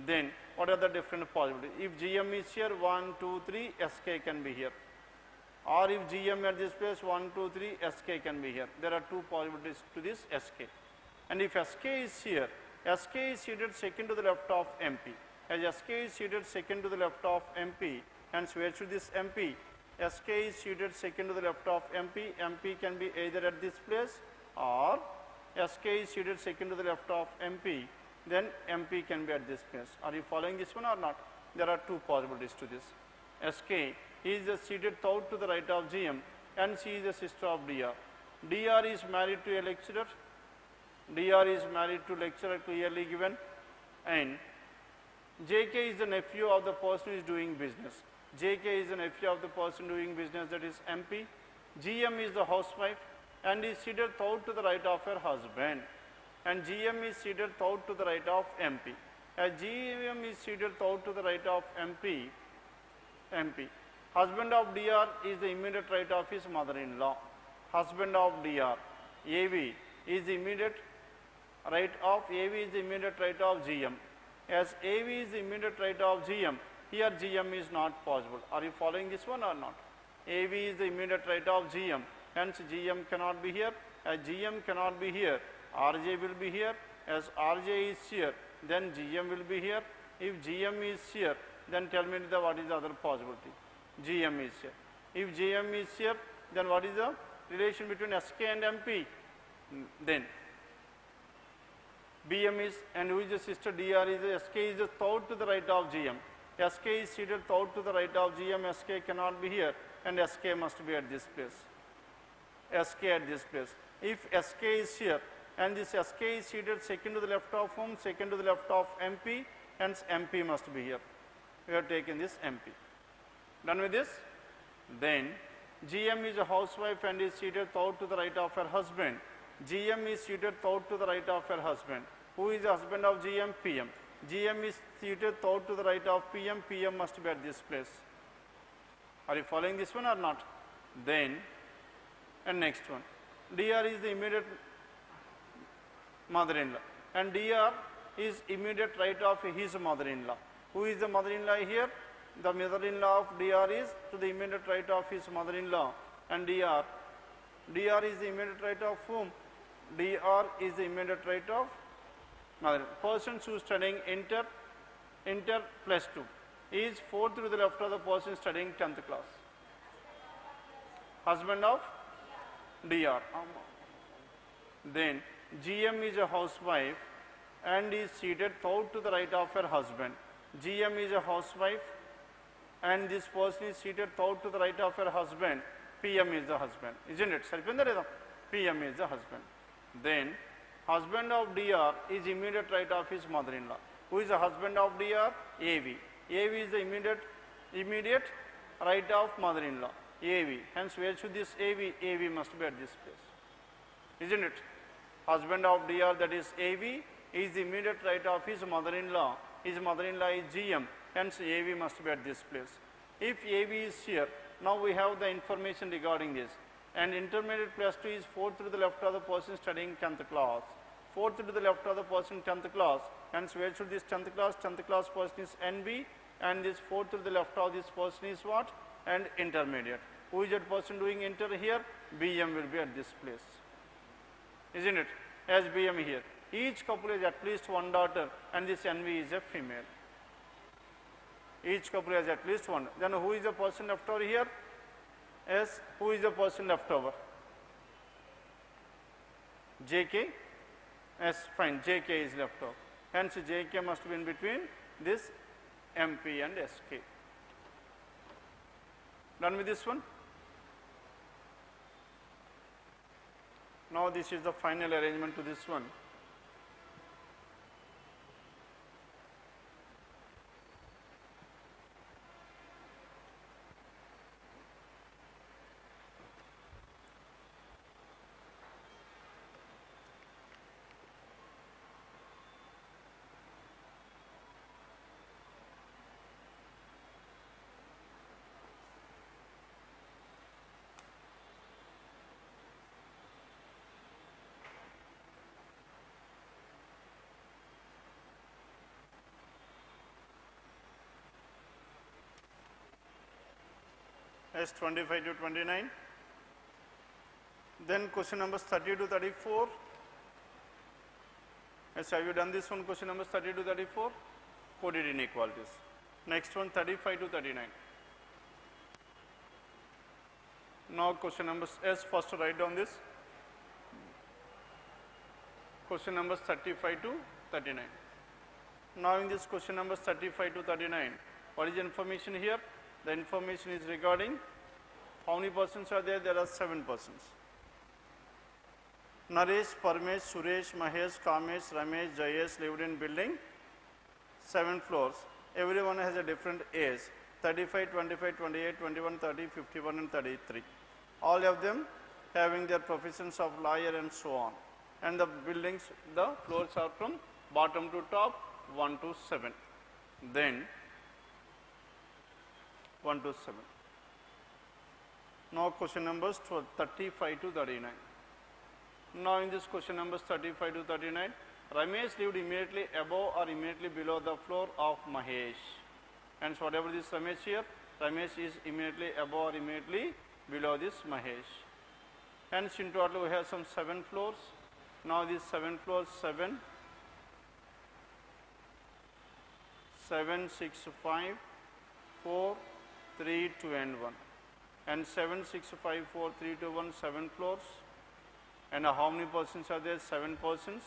then what are the different possibilities? If GM is here, 1, 2, 3, SK can be here. Or if GM at this place, 1, 2, 3, SK can be here. There are 2 possibilities to this SK. And if SK is here, SK is seated second to the left of MP. As SK is seated second to the left of MP, hence where should this MP? SK is seated second to the left of MP. MP can be either at this place or SK is seated second to the left of MP. Then MP can be at this place. Are you following this one or not? There are two possibilities to this. SK is seated third to the right of GM and she is a sister of DR. DR is married to a lecturer. DR is married to lecturer clearly given, and JK is the nephew of the person who is doing business. JK is the nephew of the person doing business, that is MP. GM is the housewife and is seated third to the right of her husband, and GM is seated third to the right of MP. As GM is seated third to the right of MP, husband of DR is the immediate right of his mother-in-law. Husband of DR, AV is the immediate right of GM. As AV is the immediate right of GM, here GM is not possible. Are you following this one or not? AV is the immediate right of GM, hence GM cannot be here. As GM cannot be here, RJ will be here. As RJ is here, then GM will be here. If GM is here, then tell me what is the other possibility? GM is here. If GM is here, then what is the relation between SK and MP? Then BM is, and who is the sister? DR is the SK is the third to the right of GM. SK is seated third to the right of GM. SK cannot be here, and SK must be at this place. SK at this place. If SK is here, and this SK is seated second to the left of whom? Second to the left of MP, hence MP must be here. We have taken this MP. Done with this? Then GM is a housewife and is seated third to the right of her husband. GM is seated third to the right of her husband. Who is the husband of GM? PM. GM is seated third to the right of PM. PM must be at this place. Are you following this one or not? Then, and next one. DR is the immediate mother-in-law, and DR is immediate right of his mother-in-law. Who is the mother-in-law here? The mother-in-law of DR is to the immediate right of his mother-in-law, and DR is the immediate right of whom? DR is the immediate right of mother. Persons who studying inter plus 2 is fourth to the left of the person studying 10th class. Husband of DR. Then GM is a housewife and is seated third to the right of her husband. GM is a housewife and this person is seated third to the right of her husband. PM is the husband, isn't it? PM is the husband. Then husband of DR is immediate right of his mother-in-law. Who is the husband of DR? AV. AV is the immediate right of mother-in-law. AV. Hence where should this AV? AV must be at this place, isn't it? Husband of DR, that is AV, is the immediate right of his mother-in-law. His mother-in-law is GM, hence AV must be at this place. If AV is here, now we have the information regarding this. And intermediate plus 2 is fourth to the left of the person studying 10th class. Fourth to the left of the person 10th class. Hence where should this 10th class? 10th class person is NB, and this fourth to the left of this person is what? And intermediate. Who is that person doing inter here? BM will be at this place, isn't it? As BM here. Each couple has at least one daughter, and this NV is a female. Each couple has at least one. Then who is the person left over here? Yes, who is the person left over? JK? Yes, fine, JK is left over. Hence JK must be in between this MP and SK. Done with this one? Now this is the final arrangement to this one. As 25 to 29. Then question numbers 30 to 34. Yes, have you done this one? Question numbers 30 to 34, coded inequalities. Next one 35 to 39. Now question numbers S, first write down this. Question numbers 35 to 39. Now in this question numbers 35 to 39, what is the information here? The information is regarding how many persons are there? There are 7 persons. Naresh, Parmesh, Suresh, Mahesh, Kamesh, Ramesh, Jayesh lived in building 7 floors. Everyone has a different age, 35, 25, 28, 21, 30, 51 and 33. All of them having their professions of lawyer and so on. And the buildings, the floors are from bottom to top, 1 to 7. Then 1 to 7. Now question numbers 35 to 39. Now in this question numbers 35 to 39, Ramesh lived immediately above or immediately below the floor of Mahesh. And so whatever this Ramesh here, Ramesh is immediately above or immediately below this Mahesh. Hence in total we have some 7 floors. Now these 7 floors, 7, 6, 5, 4, 3, 2 and 1. And 7, 6, 5, 4, 3, 2, 1, 7 floors. And how many persons are there? 7 persons.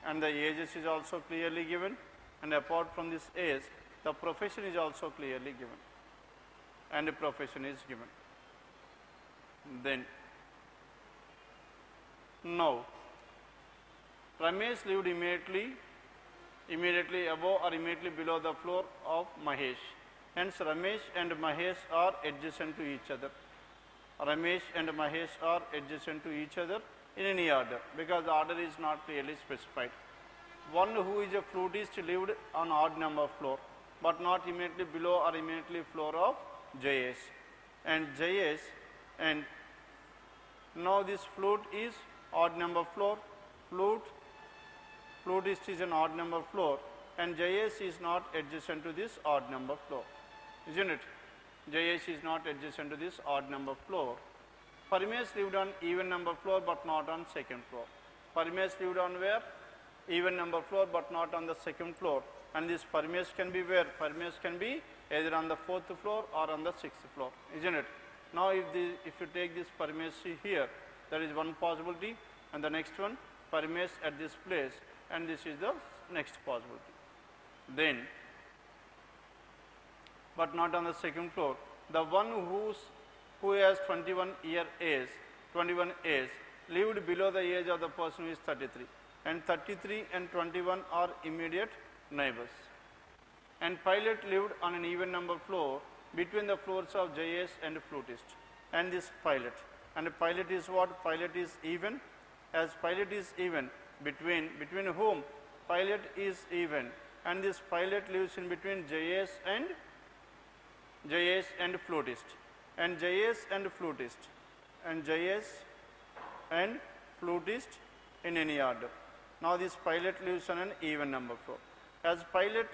And the ages is also clearly given. And apart from this age, the profession is also clearly given. And the profession is given. Then, now, Ramesh lived immediately above or immediately below the floor of Mahesh. Hence, Ramesh and Mahesh are adjacent to each other. Ramesh and Mahesh are adjacent to each other in any order, because the order is not clearly specified. One who is a flutist lived on odd number floor, but not immediately below or immediately floor of Jayesh. And Jayesh, and now this flute is odd number floor, flutist is an odd number floor, and Jayesh is not adjacent to this odd number floor, isn't it? Jayesh is not adjacent to this odd number floor. Parmesh lived on even number floor but not on second floor. Parmesh lived on where? Even number floor but not on the second floor. And this Parmesh can be where? Parmesh can be either on the 4th floor or on the 6th floor, isn't it? Now if you take this Parmesh here, there is one possibility, and the next one Parmesh at this place, and this is the next possibility. Then, but not on the second floor. The one who has 21 age lived below the age of the person who is 33. And 33 and 21 are immediate neighbors. And pilot lived on an even number floor between the floors of Jayesh and flutist. And this pilot. And the pilot is what? Pilot is even. As pilot is even, between whom? Pilot is even. And this pilot lives in between Jayesh and flutist. And Jayesh and flutist. And Jayesh and flutist in any order. Now this pilot lives on an even number floor. As pilot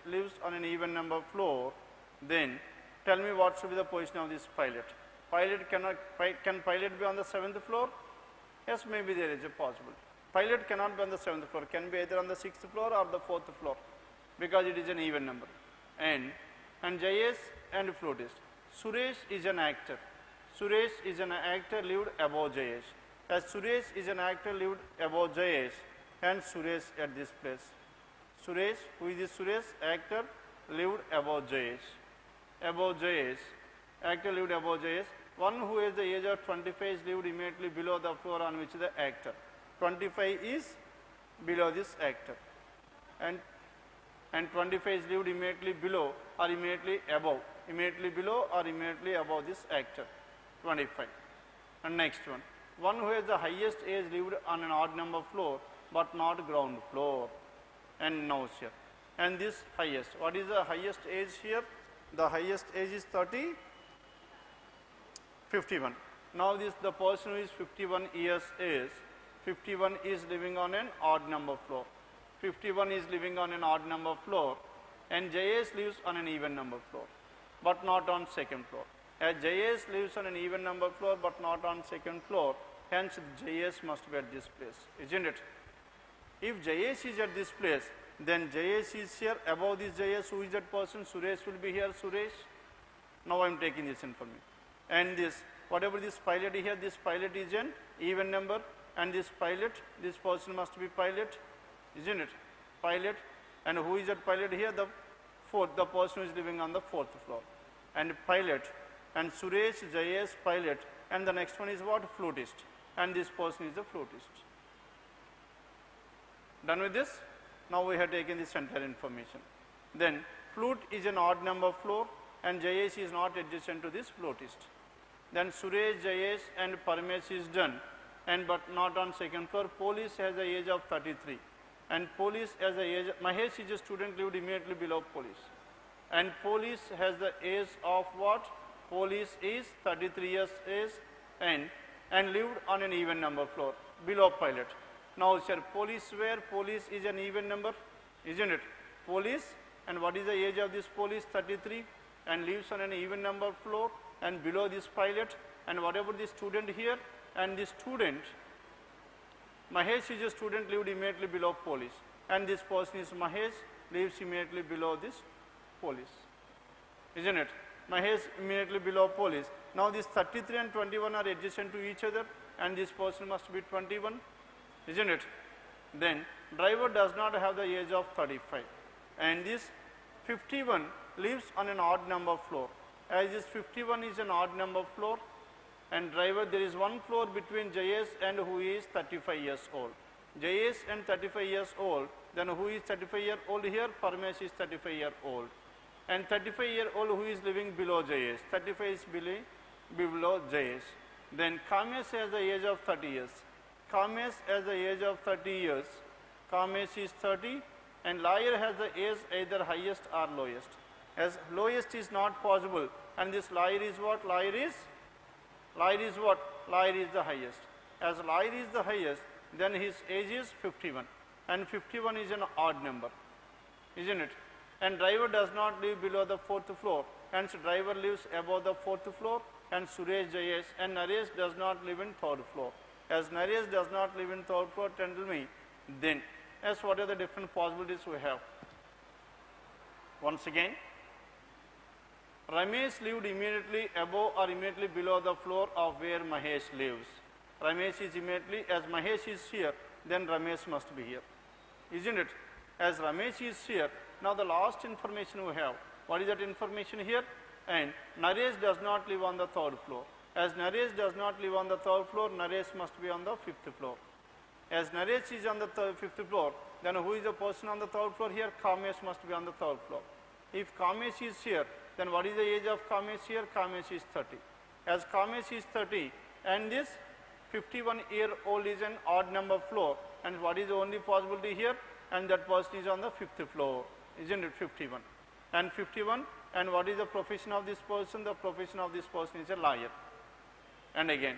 lives on an even number floor, then tell me what should be the position of this pilot. Can pilot be on the 7th floor? Yes, maybe there is a possibility. Pilot cannot be on the 7th floor, can be either on the 6th floor or the 4th floor, because it is an even number. And Jayesh and flutist. Suresh is an actor. Suresh is an actor lived above Jayesh. As Suresh is an actor lived above Jayesh, and Suresh at this place. Suresh, who is this Suresh? Actor lived above Jayesh. Above Jayesh. Actor lived above Jayesh. One who has the age of 25 is lived immediately below the floor on which the actor. 25 is below this actor. And 25 is lived immediately below or immediately above. Immediately below or immediately above this actor. 25. And next one. One who has the highest age lived on an odd number floor but not ground floor. And now here. And this highest. What is the highest age here? The highest age is 51. Now the person who is 51 years is, 51 is living on an odd number floor. 51 is living on an odd number floor, and Jayesh lives on an even number floor, but not on second floor. As Jayesh lives on an even number floor, but not on second floor, hence Jayesh must be at this place, isn't it? If Jayesh is at this place, then Jayesh is here. Above this Jayesh, who is that person? Suresh will be here, Suresh. Now I am taking this information. And this, whatever this pilot here, this pilot is an even number, and this pilot, this person must be pilot, isn't it? Pilot. And who is that pilot here? The fourth, the person who is living on the 4th floor. And pilot, and Suresh, Jayesh, pilot, and the next one is what? Flutist. And this person is the flutist. Done with this? Now we have taken this entire information. Then flute is an odd number floor, and Jayesh is not adjacent to this flutist. Then Suresh, Jayesh and Parmesh is done, and but not on 2nd floor. Police has the age of 33, and police has the age, Mahesh is a student lived immediately below police. And police has the age of what? Police is 33 years age and lived on an even number floor below pilot. Now sir, police where? Police is an even number, isn't it? Police, and what is the age of this police? 33, and lives on an even number floor and below this pilot. And whatever the student here, and the student, Mahesh is a student lived immediately below police, and this person is Mahesh, lives immediately below this police, isn't it? Mahesh immediately below police. Now this 33 and 21 are adjacent to each other, and this person must be 21, isn't it? Then driver does not have the age of 35, and this 51 lives on an odd number floor. As this 51 is an odd number floor, and driver, there is one floor between Jayesh and who is 35 years old. Jayesh and 35 years old, then who is 35 year old here? Parmesh is 35 year old. And 35 year old who is living below Jayesh, 35 is below Jayesh. Then Kamesh has the age of 30 years. Kamesh has the age of 30 years. Kamesh is 30, and liar has the age either highest or lowest. As lowest is not possible, and this liar is what? Liar is what? Liar is the highest. As liar is the highest, then his age is 51, and 51 is an odd number, isn't it? And driver does not live below the 4th floor, hence driver lives above the 4th floor, and Suresh, Jayesh, and Naresh does not live in 3rd floor. As Naresh does not live in 3rd floor, tell me, then, as what are the different possibilities we have? Once again, Ramesh lived immediately above or immediately below the floor of where Mahesh lives. Ramesh is immediately, as Mahesh is here, then Ramesh must be here, isn't it? As Ramesh is here, now the last information we have, what is that information here? And Naresh does not live on the 3rd floor. As Naresh does not live on the 3rd floor, Naresh must be on the 5th floor. As Naresh is on the 5th floor, then who is the person on the 3rd floor here? Kamesh must be on the 3rd floor. If Kamesh is here, then what is the age of Kamesh here? Kamesh is 30. As Kamesh is 30, and this 51-year-old is an odd number floor, and what is the only possibility here? And that person is on the 5th floor, isn't it? 51. And 51, and what is the profession of this person? The profession of this person is a liar. And again,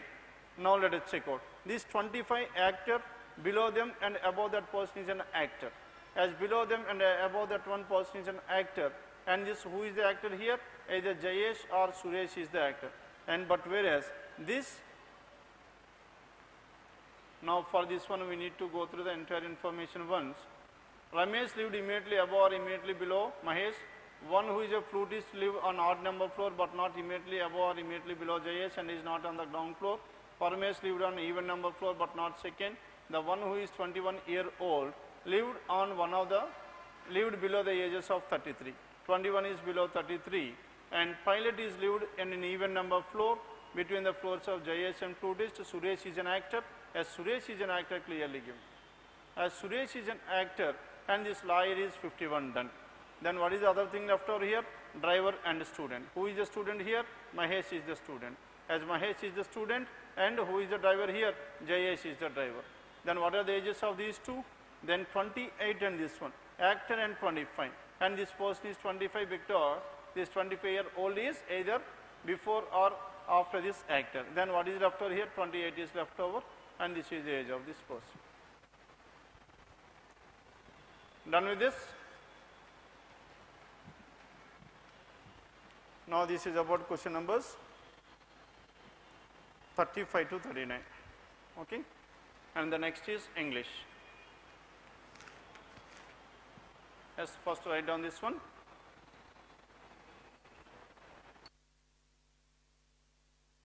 now let us check out. This 25 actor, below them and above that person is an actor. As below them and above that one person is an actor, and this, who is the actor here? Either Jayesh or Suresh is the actor. And but whereas this, now for this one we need to go through the entire information once. Ramesh lived immediately above or immediately below Mahesh. One who is a flutist live on odd number floor, but not immediately above or immediately below Jayesh, and is not on the ground floor. Parmesh lived on even number floor, but not second. The one who is 21-year-old lived on lived below the ages of 33. 21 is below 33, and pilot is lived in an even number floor between the floors of Jayesh and flutist. Suresh is an actor. As Suresh is an actor, clearly given. As Suresh is an actor, and this liar is 51 done. Then what is the other thing left over here? Driver and student. Who is the student here? Mahesh is the student. As Mahesh is the student, and who is the driver here? Jayesh is the driver. Then what are the ages of these two? Then 28 and this one, actor and 25. And this person is 25 because this 25-year-old is either before or after this actor. Then what is left over here? 28 is left over, and this is the age of this person. Done with this? Now this is about question numbers 35 to 39. Okay? And the next is English. Let's first write down this one.